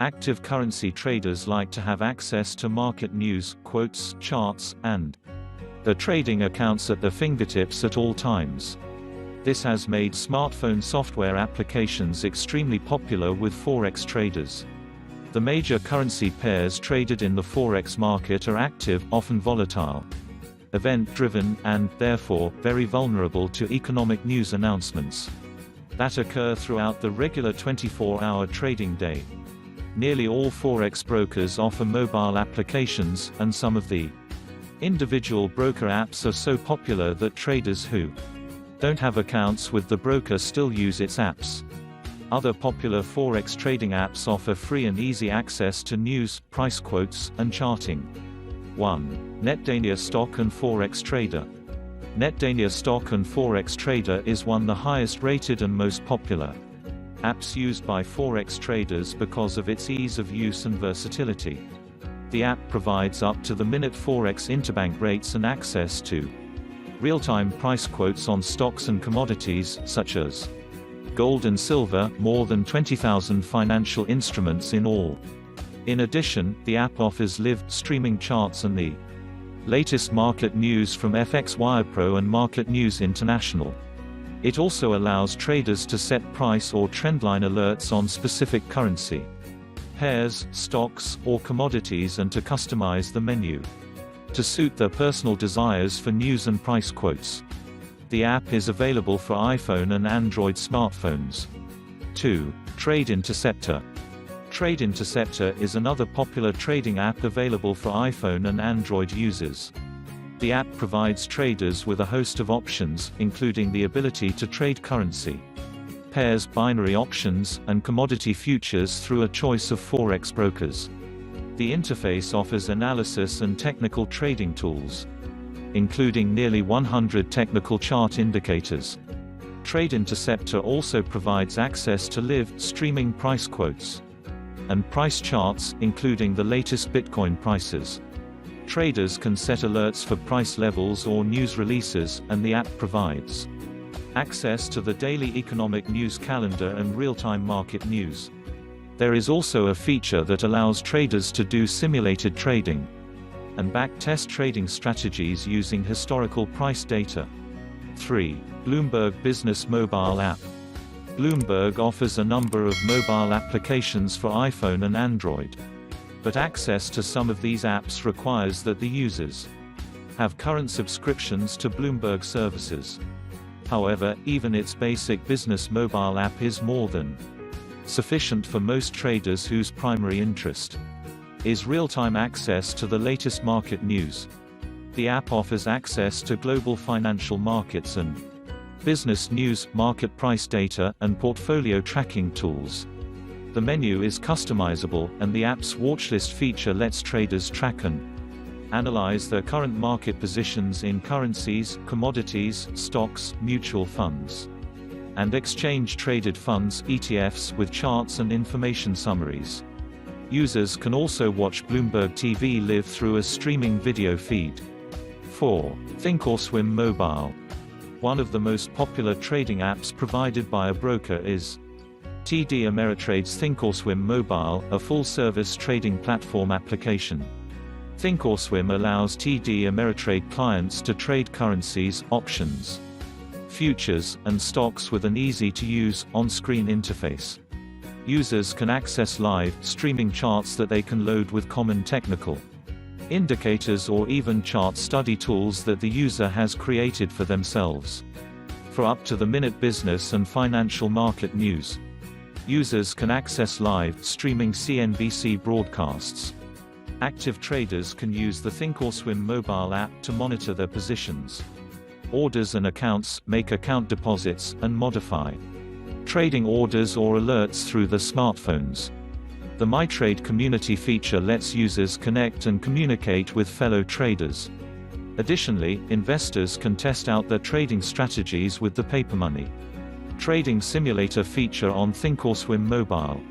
Active currency traders like to have access to market news, quotes, charts, and the trading accounts at their fingertips at all times. This has made smartphone software applications extremely popular with Forex traders. The major currency pairs traded in the Forex market are active, often volatile, event-driven, and, therefore, very vulnerable to economic news announcements that occur throughout the regular 24-hour trading day. Nearly all Forex brokers offer mobile applications, and some of the individual broker apps are so popular that traders who don't have accounts with the broker still use its apps. Other popular Forex trading apps offer free and easy access to news, price quotes, and charting. 1. NetDania Stock and Forex Trader. NetDania Stock and Forex Trader is one of the highest rated and most popular apps used by Forex traders because of its ease of use and versatility. The app provides up-to-the-minute Forex interbank rates and access to real-time price quotes on stocks and commodities, such as gold and silver, more than 20,000 financial instruments in all. In addition, the app offers live streaming charts and the latest market news from FX Wirepro and Market News International. It also allows traders to set price or trendline alerts on specific currency pairs, stocks, or commodities, and to customize the menu to suit their personal desires for news and price quotes. The app is available for iPhone and Android smartphones. 2. Trade Interceptor. Trade Interceptor is another popular trading app available for iPhone and Android users. The app provides traders with a host of options, including the ability to trade currency pairs, binary options, and commodity futures through a choice of Forex brokers. The interface offers analysis and technical trading tools, including nearly 100 technical chart indicators. Trade Interceptor also provides access to live streaming price quotes and price charts, including the latest Bitcoin prices. Traders can set alerts for price levels or news releases, and the app provides access to the daily economic news calendar and real-time market news. There is also a feature that allows traders to do simulated trading and backtest trading strategies using historical price data. 3. Bloomberg Business Mobile App. Bloomberg offers a number of mobile applications for iPhone and Android, but access to some of these apps requires that the users have current subscriptions to Bloomberg services. However, even its basic business mobile app is more than sufficient for most traders whose primary interest is real-time access to the latest market news. The app offers access to global financial markets and business news, market price data, and portfolio tracking tools. The menu is customizable, and the app's watchlist feature lets traders track and analyze their current market positions in currencies, commodities, stocks, mutual funds, and exchange-traded funds (ETFs) with charts and information summaries. Users can also watch Bloomberg TV live through a streaming video feed. 4. Thinkorswim Mobile. One of the most popular trading apps provided by a broker is TD Ameritrade's Thinkorswim Mobile, a full-service trading platform application. Thinkorswim allows TD Ameritrade clients to trade currencies, options, futures, and stocks with an easy-to-use, on-screen interface. Users can access live, streaming charts that they can load with common technical indicators or even chart study tools that the user has created for themselves. For up-to-the-minute business and financial market news, users can access live, streaming CNBC broadcasts. Active traders can use the Thinkorswim mobile app to monitor their positions, orders and accounts, make account deposits, and modify trading orders or alerts through their smartphones. The MyTrade community feature lets users connect and communicate with fellow traders. Additionally, investors can test out their trading strategies with the paper money trading simulator feature on Thinkorswim Mobile.